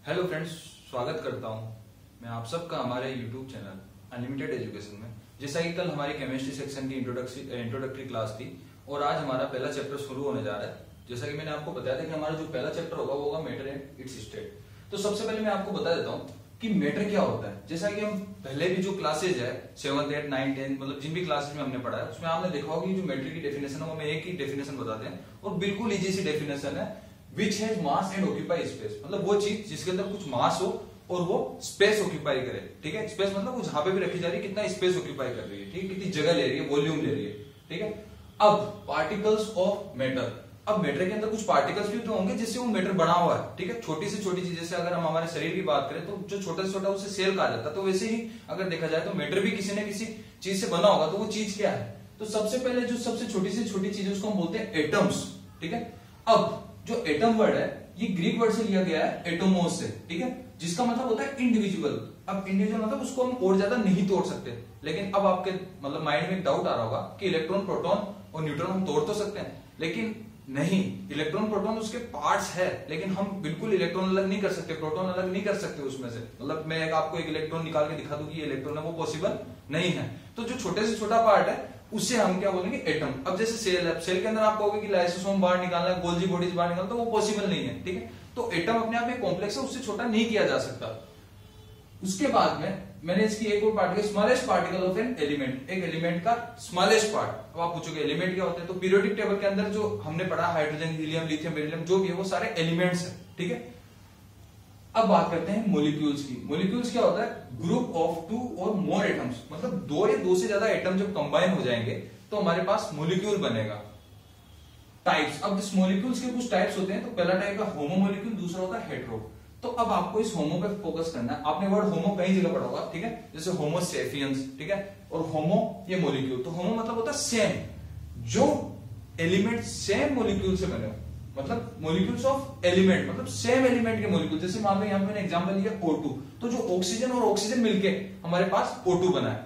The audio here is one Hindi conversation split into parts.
हेलो फ्रेंड्स, स्वागत करता हूं मैं आप सबका हमारे यूट्यूब चैनल अनलिमिटेड एजुकेशन में। जैसा कि कल हमारी केमिस्ट्री सेक्शन की इंट्रोडक्टरी क्लास थी और आज हमारा पहला चैप्टर शुरू होने जा रहा है। जैसा कि मैंने आपको बताया था कि हमारा जो पहला चैप्टर होगा वो होगा मैटर एंड इट्स स्टेट। तो सबसे पहले मैं आपको बता देता हूँ कि मैटर क्या होता है। जैसा कि हम पहले भी जो क्लासेज है 7th 8th 9th 10th मतलब जिन भी क्लासेज में हमने पढ़ा है उसमें आपने देखा होगा कि जो मैटर की डेफिनेशन है वो हम एक ही डेफिनेशन बताते हैं और बिल्कुल इजी सी डेफिनेशन है, which has mass and occupy space. मतलब वो चीज जिसके अंदर कुछ मास हो और वो स्पेस ऑक्यूपाई करे। ठीक है, स्पेस मतलब वो जहां पे भी रखी जा रही है कितना स्पेस ऑक्यूपाई कर रही है, ठीक है, कितनी जगह ले रही है, वॉल्यूम ले रही है। ठीक है, अब पार्टिकल्स ऑफ मैटर। अब मैटर के अंदर कुछ पार्टिकल्स भी तो होंगे जिससे वो मैटर बना हुआ है। ठीक है, छोटी से छोटी चीज, जैसे अगर हम हमारे शरीर की बात करें तो जो छोटा से छोटा उसे सेल कहा जाता है, तो वैसे ही अगर देखा जाए तो मैटर भी किसी न किसी चीज से बना होगा। तो वो चीज क्या है? तो सबसे पहले जो सबसे छोटी से छोटी चीज है उसको हम बोलते हैं एटम्स। ठीक है, अब जो एटम वर्ड है ये ग्रीक वर्ड से लिया गया है एटोमोस से। ठीक है, जिसका मतलब होता है इंडिविजुअल। अब इंडिविजुअल मतलब उसको हम और ज्यादा नहीं तोड़ सकते। लेकिन अब आपके मतलब माइंड में एक डाउट आ रहा होगा कि इलेक्ट्रॉन, प्रोटॉन और न्यूट्रॉन हम तोड़ तो सकते हैं, लेकिन नहीं, इलेक्ट्रॉन प्रोटॉन उसके पार्ट्स है, लेकिन हम बिल्कुल इलेक्ट्रॉन अलग नहीं कर सकते, प्रोटॉन अलग नहीं कर सकते उसमें से। मतलब मैं आपको एक इलेक्ट्रॉन निकाल के दिखा दूं कि ये इलेक्ट्रॉन है, वो पॉसिबल नहीं है। तो जो छोटे से छोटा पार्ट है उससे हम क्या बोलेंगे? एटम। अब जैसे सेल है, सेल के अंदर आप कहोगे कि लाइसोसोम बाहर निकालना है, गोल्जी बॉडीज बाहर निकालना, तो वो पॉसिबल नहीं है। ठीक है, तो एटम अपने आप में कॉम्प्लेक्स है, उससे छोटा नहीं किया जा सकता। उसके बाद में मैंने इसकी एक और particle, smallest particle of an element, एक एलिमेंट का स्मॉलेस्ट पार्ट। अब आप पूछोगे एलिमेंट क्या होते हैं, तो पीरियोडिक टेबल के अंदर जो हमने पढ़ा हाइड्रोजन, हीलियम, लिथियम, बेरिलियम जो भी है वो सारे एलिमेंट्स हैं। ठीक है, अब बात करते हैं मॉलिक्यूल्स की। मॉलिक्यूल्स क्या होता है? ग्रुप ऑफ 2 और मोर एटम्स, मतलब 2 या 2 से ज्यादा एटम जब कंबाइन हो जाएंगे तो हमारे पास मॉलिक्यूल बनेगा। टाइप्स, अब इस मॉलिक्यूल्स के कुछ टाइप्स होते हैं। तो पहला टाइप है होमो मॉलिक्यूल, दूसरा होता है हेटेरो। तो अब आपको इस होमो पे फोकस करना है। आपने वर्ड होमो कई जगह पढ़ा होगा, ठीक है, जैसे होमो सेपियंस, ठीक है, और होमो ये मॉलिक्यूल। तो होमो मतलब होता है सेम, जो एलिमेंट सेम मॉलिक्यूल से बने हो, मतलब मॉलिक्यूल्स ऑफ एलिमेंट, मतलब सेम एलिमेंट के मॉलिक्यूल। जैसे मान लो यहां पे मैंने एग्जांपल लिया O2, तो जो ऑक्सीजन और ऑक्सीजन मिलके हमारे पास O2 बना है।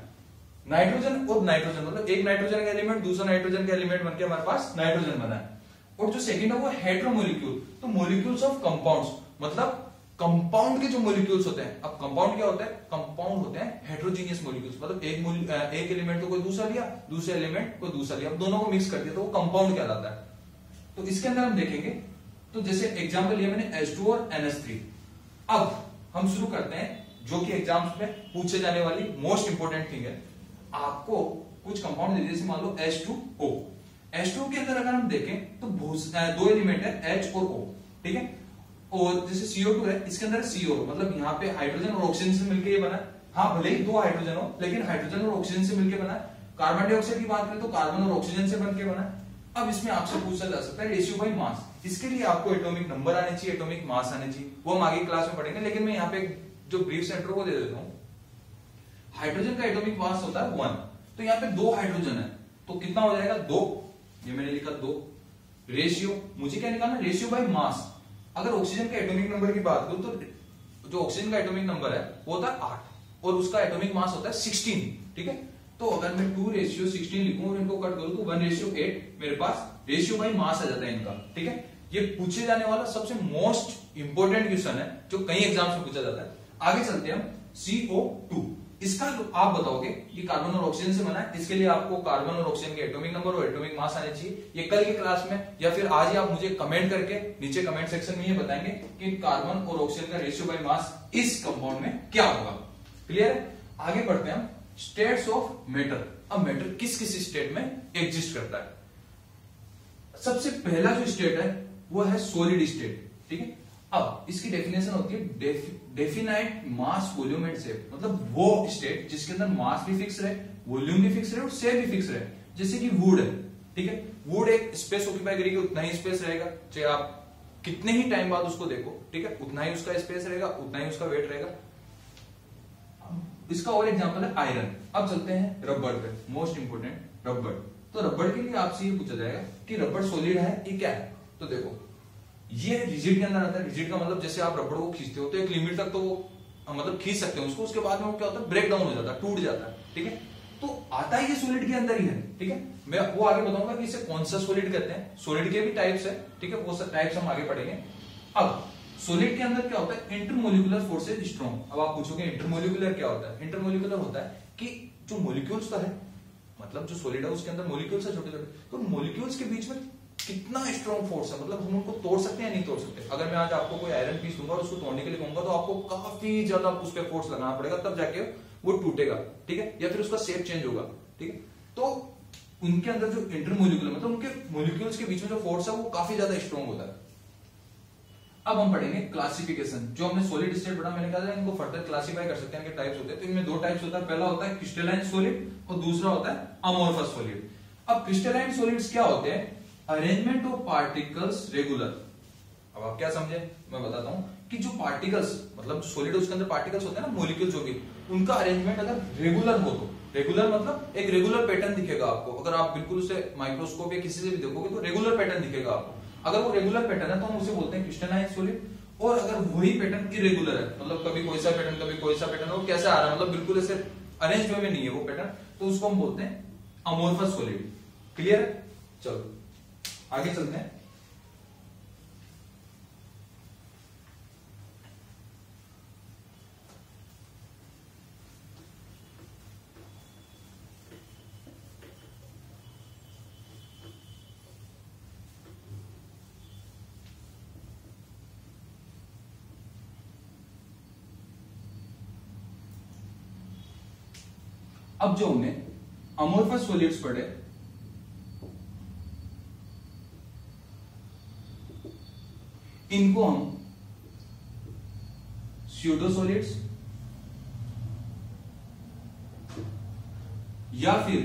नाइट्रोजन और नाइट्रोजन, मतलब एक नाइट्रोजन का एलिमेंट दूसरा नाइट्रोजन का एलिमेंट बनके हमारे पास नाइट्रोजन बना है। और जो सेकंड है वो हेटेरो मॉलिक्यूल, तो मॉलिक्यूल्स ऑफ कंपाउंड्स, मतलब कंपाउंड के जो मॉलिक्यूल्स होते हैं। अब कंपाउंड क्या होता है? कंपाउंड होते हैं हेटेरोजीनियस मॉलिक्यूल्स, मतलब एक एलिमेंट को कोई दूसरा लिया, दूसरे एलिमेंट को दूसरा लिया, अब दोनों को मिक्स कर दिया तो वो कंपाउंड कहलाता है। तो इसके अंदर हम देखेंगे, तो जैसे एग्जांपल लिया मैंने H2 और NH3। अब हम शुरू करते हैं जो कि एग्जाम्स में पूछे जाने वाली मोस्ट इंपोर्टेंट थिंग है। आपको कुछ कंपाउंड दे दिए, जैसे मान लो H2O। H2O के अंदर अगर हम देखें तो 2 एलिमेंट है H और O। ठीक है, और जैसे CO2 है, इसके अंदर CO, मतलब यहाँ पे हाइड्रोजन और ऑक्सीजन से मिलकर ये बना है। हाँ, भले ही 2 हाइड्रोजन हो, लेकिन हाइड्रोजन और ऑक्सीजन से मिलकर बना है। कार्बन डाइऑक्साइड की बात करें तो कार्बन और ऑक्सीजन से बनकर बना है। अब इसमें आपसे पूछा जा सकता है रेशियो बाय मास। इसके लिए आपको एटॉमिक नंबर आने चाहिए, एटॉमिक मास आने चाहिए, वो हम आगे क्लास में पढ़ेंगे। लेकिन मैं यहाँ पे जो ब्रीफ सेंटर को दे देता हूँ। हाइड्रोजन का एटॉमिक मास होता है 1, तो यहाँ पे 2 हाइड्रोजन है, तो कितना हो जाएगा? 2। ये मैंने लिखा 2। रेशियो मुझे क्या निकालना? Ratio by mass. अगर ऑक्सीजन का एटॉमिक नंबर की बात करूं तो जो ऑक्सीजन का एटॉमिक नंबर है वो होता है 8 और उसका एटॉमिक मास होता है 16। ठीक है, तो अगर मैं 2:16 लिखूं और इनको कट करूं तो 1:8 मेरे पास रेशियो बाय मास आ जाता है इनका। ठीक है, ये पूछे जाने वाला सबसे मोस्ट इंपोर्टेंट क्वेश्चन है जो कई एग्जाम्स में पूछा जाता है। आगे चलते हैं हम CO2। इसका आप बताओगे ये कार्बन और ऑक्सीजन से बना है, इसके लिए आपको कार्बन और ऑक्सीजन के एटॉमिक नंबर और एटॉमिक मास आने चाहिए। ये कल की क्लास में या फिर आज ही आप मुझे कमेंट करके नीचे कमेंट सेक्शन में ये बताएंगे कि कार्बन और ऑक्सीजन का रेशियो बाय मास इस कंपाउंड में क्या होगा। क्लियर है? आगे बढ़ते हैं हम स्टेट्स ऑफ मैटर। अब मैटर किस किस स्टेट में एग्जिस्ट करता है? सबसे पहला जो स्टेट है वो है सॉलिड स्टेट। ठीक है, अब इसकी डेफिनेशन होती है definite mass volume and shape, मतलब वो स्टेट जिसके अंदर मास भी फिक्स रहे, वॉल्यूम भी फिक्स रहे और शेप भी फिक्स रहे। जैसे कि वुड है, ठीक है, वुड एक स्पेस ऑक्यूपाई करेगी, उतना ही स्पेस रहेगा, चाहे आप कितने ही टाइम बाद उसको देखो, ठीक है, उतना ही उसका स्पेस रहेगा, उतना ही उसका वेट रहेगा। इसका और एग्जांपल है आयरन। अब चलते हैं रबड़ पे, मोस्ट इंपोर्टेंट रबड़। तो रबड़ के लिए आपसे ये पूछा जाएगा कि रबड़ सॉलिड है, ये क्या है? तो देखो, ये रिजिड के अंदर आता है। रिजिड का मतलब जैसे आप रबड़ को खींचते हो तो एक लिमिट तक तो वो मतलब खींच सकते हो उसको, उसके बाद में वो क्या होता है? ब्रेक डाउन हो जाता है, टूट जाता है। ठीक है, तो आता है ये सॉलिड के अंदर ही है। ठीक है, मैं वो आगे बताऊंगा कि इसे कौन सा सॉलिड कहते हैं। सॉलिड के भी टाइप्स है, ठीक है, वो सब टाइप्स हम आगे पढ़ेंगे। अब सॉलिड के अंदर क्या होता है, इंटरमोलिकुलर फोर्सेज स्ट्रॉन्ग। अब आप पूछोगे इंटरमोलिकुलर क्या होता है? इंटरमोलिकुलर होता है कि जो मोलिक्यूल्स तो है, मतलब जो सॉलिड है उसके अंदर मोलिक्यूल्स है छोटे छोटे, तो मोलिक्यूल्स के बीच में कितना स्ट्रॉन्ग फोर्स है, मतलब हम उनको तोड़ सकते हैं या नहीं तोड़ सकते। अगर मैं आज आपको कोई आयरन पीस दूंगा और उसको तोड़ने के लिए कहूंगा तो आपको काफी ज्यादा उस पर फोर्स लगाना पड़ेगा, तब जाके वो टूटेगा, ठीक है, या फिर उसका शेप चेंज होगा, ठीक है। तो उनके अंदर जो इंटरमोलिकुलर मतलब उनके मोलिक्यूल्स के बीच में जो फोर्स है वो काफी ज्यादा स्ट्रॉन्ग होता है। अब हम पढ़ेंगे क्लासिफिकेशन। जो हमने सॉलिड स्टेट पढ़ा, मैंने कहा था इनको फर्दर क्लासिफाई कर सकते हैं, इनके टाइप्स होते हैं। तो इनमें दो टाइप्स होता है, पहला होता है क्रिस्टलाइन सॉलिड और दूसरा होता है अमोर्फस सॉलिड। अब क्रिस्टलाइन सॉलिड्स क्या होते हैं? Arrangement of particles regular. अब आप क्या समझे, मैं बताता हूं कि जो पार्टिकल्स मतलब सॉलिड उसके अंदर पार्टिकल्स होते हैं ना, मॉलिक्यूल्स होंगे, उनका अरेंजमेंट अगर रेगुलर हो तो, रेगुलर मतलब एक रेगुलर पैटर्न दिखेगा आपको। अगर आप बिल्कुल उसे माइक्रोस्कोप या किसी से भी देखोगे तो रेगुलर पैटर्न दिखेगा आपको। अगर वो रेगुलर पैटर्न है तो हम उसे बोलते हैं क्रिस्टलाइन सॉलिड। और अगर वही पैटर्न इरेगुलर है, मतलब कभी कोई सा पैटर्न कभी कोई सा पैटर्न, वो कैसे आ रहा है, मतलब बिल्कुल ऐसे अरेंज वे में नहीं है वो पैटर्न, तो उसको हम बोलते हैं अमोर्फस सॉलिड। क्लियर है? चलो आगे चलते हैं। अब जो हमने अमोर्फस सॉलिड्स पढ़े, इनको हम स्यूडो सॉलिड्स या फिर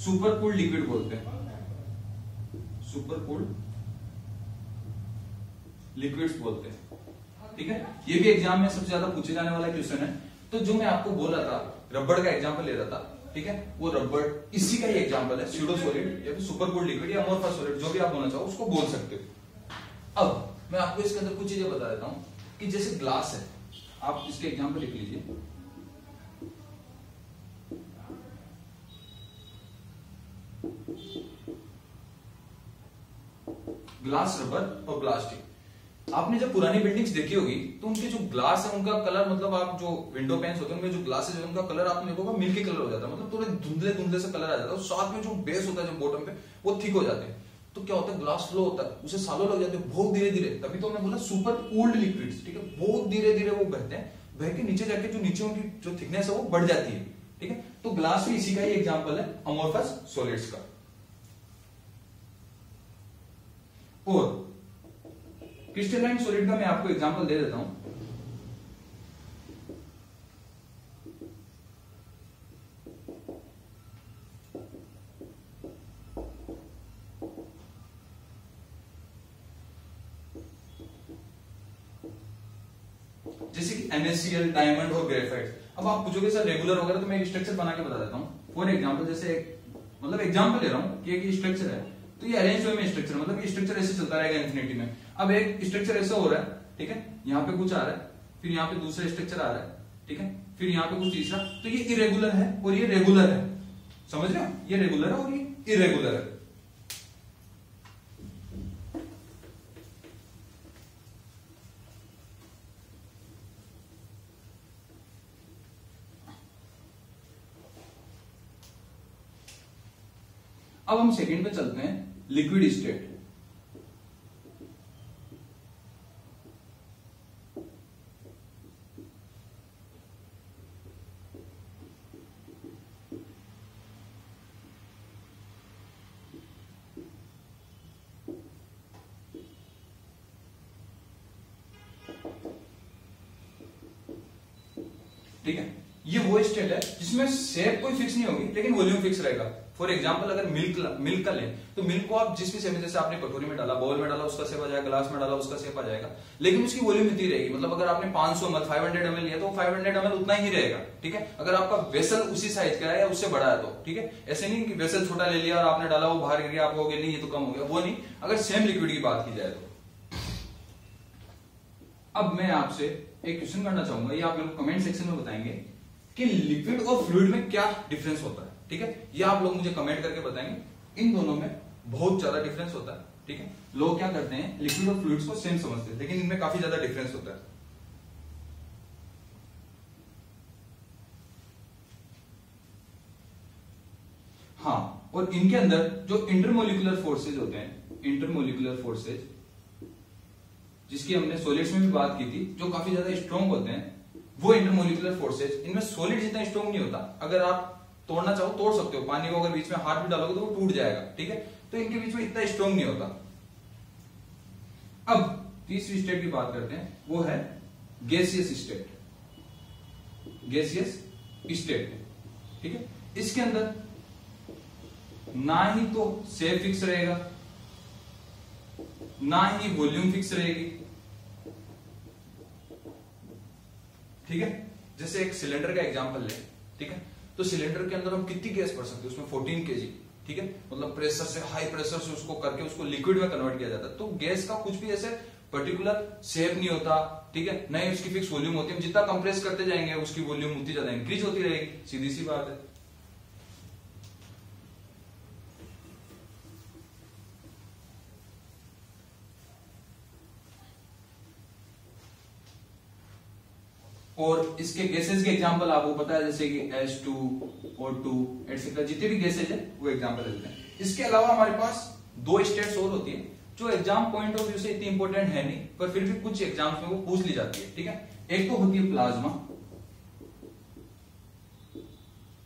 सुपर कूल्ड लिक्विड बोलते हैं। सुपर कूल्ड लिक्विड्स बोलते हैं, ठीक है। ये भी एग्जाम में सबसे ज्यादा पूछे जाने वाला क्वेश्चन है। तो जो मैं आपको बोला था, रबड़ का एग्जांपल ले रहा था, ठीक है, वो रबड़ इसी का ही एग्जांपल है। स्यूडो सॉलिड या फिर सुपर कूल्ड लिक्विड या अमोर्फस सॉलिड, जो भी आप बोलना चाहो उसको बोल सकते हो। अब मैं आपको इसके अंदर कुछ चीजें बता देता हूं कि जैसे ग्लास है, आप इसके एग्जांपल लिख लीजिए। ग्लास, रबर और प्लास्टिक। आपने जब पुरानी बिल्डिंग्स देखी होगी तो उनके जो ग्लास है उनका कलर, मतलब आप जो विंडो पेन्स होते हैं उनमें जो ग्लासेस है उनका कलर आपने देखोगा मिल्की कलर हो जाता है, मतलब थोड़े धुंधले धुंधले से कलर आ जाता है। साथ में जो बेस होता है जो बॉटम पे वो थिक हो जाते हैं। तो क्या होता है, ग्लास फ्लो होता है, उसे सालों लग जाते हैं, बहुत धीरे धीरे। तभी तो मैं बोला सुपर कूल्ड लिक्विड्स, ठीक है, बहुत धीरे धीरे वो बहते हैं, बह के नीचे जाके जो नीचे उनकी जो थिकनेस है वो बढ़ जाती है, ठीक है। तो ग्लास भी इसी का ही एग्जाम्पल है, अमोर्फस सॉलिड्स का। और क्रिस्टलाइन सॉलिड का मैं आपको एग्जांपल दे देता हूं। जैसे कि NaCl, डायमंड और ग्रेफाइट। अब आप पूछोगे सर रेगुलर वगैरह, तो मैं एक स्ट्रक्चर बना के बता देता हूं। फॉर एग्जांपल, जैसे मतलब एग्जांपल ले रहा हूं कि एक स्ट्रक्चर है, तो ये अरेंज वे में स्ट्रक्चर, मतलब ये स्ट्रक्चर ऐसे चलता रहेगा इंफिनिटी में। अब एक स्ट्रक्चर ऐसा हो रहा है, ठीक है, यहाँ पे कुछ आ रहा है, फिर यहाँ पे दूसरा स्ट्रक्चर आ रहा है, ठीक है, फिर यहाँ पे कुछ तीसरा, तो ये इरेगुलर है और ये रेगुलर है। समझ रहे हो, ये रेगुलर है और ये इरेगुलर है। अब हम सेकंड पे चलते हैं, लिक्विड स्टेट। ठीक है, ये वो स्टेट है जिसमें शेप कोई फिक्स नहीं होगी लेकिन वॉल्यूम फिक्स रहेगा। फॉर एग्जांपल, अगर मिल्क का लें तो मिल्क को आप जिस भी शेप में, जैसे आपने कटोरी में डाला, बाउल में डाला, उसका शेप आ जाएगा, ग्लास में डाला उसका शेप आ जाएगा, लेकिन उसकी वॉल्यूम इतनी रहेगी। मतलब अगर आपने 500 ml 500 ml लिया तो 500 ml उतना ही रहेगा, ठीक है। अगर आपका वेसल उसी साइज का है या उससे बड़ा है तो, ठीक है। ऐसे नहीं कि वेसल छोटा ले लिया और आपने डाला वो बाहर गिर गया, आप कहोगे नहीं ये तो कम हो गया, वो नहीं। अगर सेम लिक्विड की बात की जाए तो। अब मैं आपसे एक क्वेश्चन करना चाहूंगा, ये आप लोग कमेंट सेक्शन में बताएंगे कि लिक्विड और फ्लूइड में क्या डिफरेंस होता है, ठीक है। ये आप लोग मुझे कमेंट करके बताएंगे। इन दोनों में बहुत ज्यादा डिफरेंस होता है। ठीक है। लोग क्या करते हैं, लिक्विड और फ्लूइड्स को सेम समझते हैं, लेकिन इनमें काफी ज्यादा डिफरेंस होता है। हाँ, और इनके अंदर जो इंटरमोलिकुलर फोर्सेज होते हैं, इंटरमोलिकुलर फोर्सेज जिसकी हमने सॉलिड्स में भी बात की थी, जो काफी ज्यादा स्ट्रॉन्ग होते हैं, वो इंटरमोलिकुलर फोर्सेज इनमें सॉलिड जितना स्ट्रॉन्ग नहीं होता। अगर आप तोड़ना चाहो तोड़ सकते हो, पानी को अगर बीच में हाथ भी डालोगे तो वो टूट जाएगा, ठीक है। तो इनके बीच में इतना स्ट्रॉन्ग नहीं होता। अब तीसरी स्टेट की बात करते हैं, वो है गैसियस स्टेट, गैसियस स्टेट, ठीक है। इसके अंदर ना ही तो शेप फिक्स रहेगा, ना ही वॉल्यूम फिक्स रहेगी, ठीक है। जैसे एक सिलेंडर का एग्जांपल ले, ठीक है। तो सिलेंडर के अंदर हम कितनी गैस भर सकते हैं, उसमें 14 kg, ठीक है। मतलब प्रेशर से, हाई प्रेशर से उसको करके उसको लिक्विड में कन्वर्ट किया जाता है। तो गैस का कुछ भी ऐसे पर्टिकुलर शेप नहीं होता, ठीक है, ना ही उसकी फिक्स वॉल्यूम होती है। जितना कंप्रेस करते जाएंगे उसकी वॉल्यूम उतनी ज्यादा इंक्रीज होती रहेगी, सीधी सी बात है। और इसके गैसेस के एग्जांपल आपको पता है, जैसे कि H2, O2 एटसेट्रा, जितने भी गैसेज है वो एग्जांपल देते हैं। इसके अलावा हमारे पास दो स्टेट्स और होती है जो एग्जाम पॉइंट ऑफ व्यू से इतनी इंपॉर्टेंट है नहीं, पर फिर भी कुछ एग्जाम्स में वो पूछ ली जाती है, ठीक है। एक तो होती है प्लाज्मा।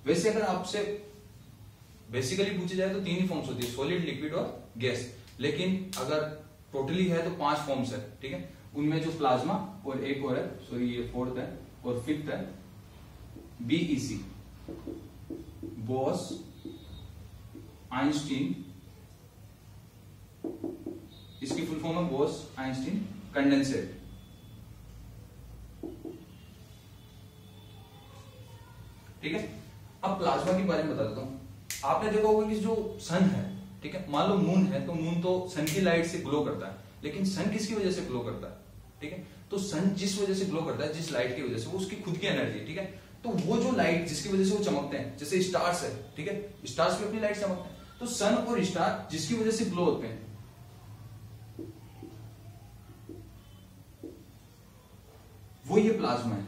वैसे अगर आपसे बेसिकली पूछी जाए तो तीन ही फॉर्म्स होती है, सॉलिड, लिक्विड और गैस। लेकिन अगर टोटली है तो 5 फॉर्म्स है, ठीक है। उनमें जो प्लाज्मा और एक और है, सॉरी ये 4th है, और 5th है BEC, बोस आइंस्टीन, इसकी फुल फॉर्म है बोस आइंस्टीन कंडेंसेट, ठीक है। अब प्लाज्मा के बारे में बता देता हूं। आपने देखा होगा कि जो सन है, ठीक है, मान लो मून है, तो मून तो सन की लाइट से ग्लो करता है, लेकिन सन किसकी वजह से ग्लो करता है, ठीक है। तो सन जिस वजह से ग्लो करता है, जिस लाइट की वजह से, वो उसकी खुद की एनर्जी है, ठीक है। तो वो जो लाइट जिसकी वजह से वो चमकते हैं, जैसे स्टार्स है, ठीक है, स्टार्स भी अपनी लाइट चमकते हैं। तो सन और स्टार जिसकी वजह से ग्लो होते हैं, वो ये प्लाज्मा है,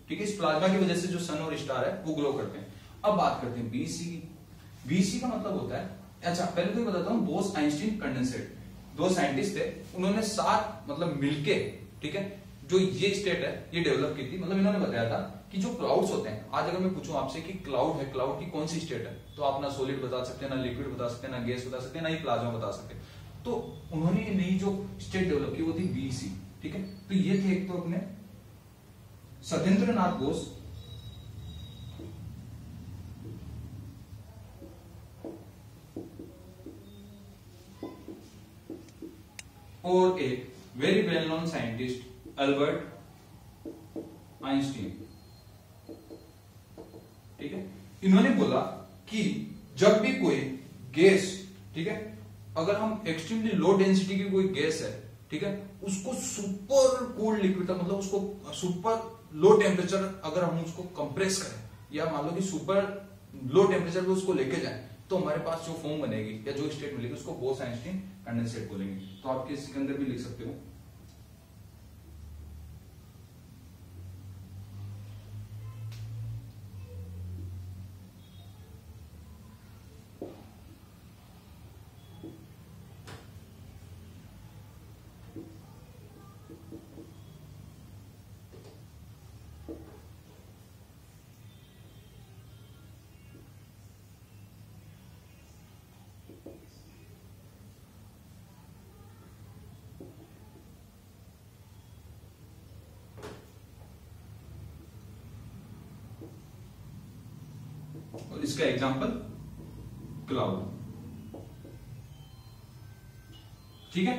ठीक है। इस प्लाज्मा की वजह से जो सन और स्टार है वो ग्लो करते हैं। अब बात करते हैं बीसी की। बीसी का मतलब होता है, अच्छा पहले तो ये बताता हूं, बोस आइंस्टीन कंडेंसेट, दो साइंटिस्ट थे, उन्होंने साथ मतलब मिलके, ठीक है, जो ये स्टेट है ये डेवलप की थी। मतलब इन्होंने बताया था कि जो क्लाउड्स होते हैं, आज अगर मैं पूछूं आपसे कि क्लाउड है, क्लाउड की कौन सी स्टेट है, तो आप ना सॉलिड बता सकते हैं, ना लिक्विड बता सकते हैं, ना गैस बता सकते हैं, ना ही प्लाज्मा बता सकते हैं। तो उन्होंने ये नई जो स्टेट डेवलप की वो थी बीसी, ठीक है। तो ये थे एक तो अपने सत्येंद्र नाथ बोस, और एक very well known scientist Albert Einstein, ठीक है। इन्होंने बोला कि जब भी कोई गैस, ठीक है, अगर हम एक्सट्रीमली लो डेंसिटी की कोई गैस है, ठीक है, उसको सुपर कूल्ड लिक्विड, मतलब उसको सुपर लो टेम्परेचर अगर हम उसको कंप्रेस करें, या मान लो कि सुपर लो टेम्परेचर पे उसको लेके जाएं, तो हमारे पास जो फॉर्म बनेगी या जो स्टेट मिलेगी उसको बोस आइंस्टीन कंडेंसेट बोलेंगे। तो आपके इसके अंदर भी लिख सकते हो। और इसका एग्जांपल क्लाउड, ठीक है।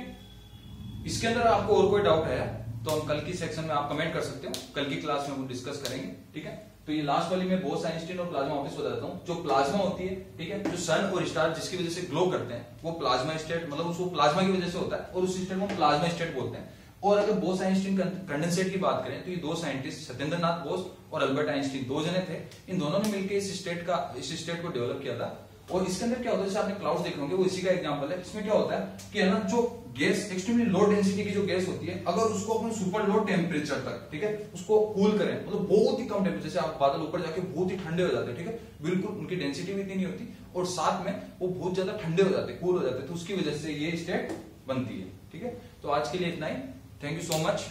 इसके अंदर आपको और कोई डाउट है तो हम कल की सेक्शन में आप कमेंट कर सकते हो, कल की क्लास में हम डिस्कस करेंगे, ठीक है। तो ये लास्ट वाली में बोस आइंस्टीन और प्लाज्मा वापस बता देता हूं। जो प्लाज्मा होती है, ठीक है, जो सन और स्टार जिसकी वजह से ग्लो करते हैं, वो प्लाज्मा स्टेट, मतलब उसको प्लाज्मा की वजह से होता है, और उस स्टेट को प्लाज्मा स्टेट बोलते हैं। और अगर बोस आइंस्टीन कंडेंसेट की बात करें तो ये दो साइंटिस्ट सत्येंद्र नाथ बोस और अल्बर्ट आइंस्टीन, दो जने थे। इन दोनों ने मिलकर इस स्टेट को डेवलप किया था। और इसके अंदर क्या होता है, जैसे आपने क्लाउड्स देखे होंगे, वो इसी का एग्जांपल है। इसमें क्या होता है कि है ना, जो गैस एक्सट्रीमली लो डेंसिटी की जो गैस होती है, अगर उसको अपन सुपर लो टेम्परेचर तक, ठीक है, उसको कूल करें, मतलब बहुत ही कम टेम्परेचर, जैसे आप बादल ऊपर जाके बहुत ही ठंडे हो जाते हैं, ठीक है, बिल्कुल उनकी डेंसिटी भी इतनी नहीं होती और साथ में वो बहुत ज्यादा ठंडे हो जाते हैं, कूल हो जाते हैं, तो उसकी वजह से ये स्टेट बनती है। ठीक है, तो आज के लिए इतना ही। Thank you so much.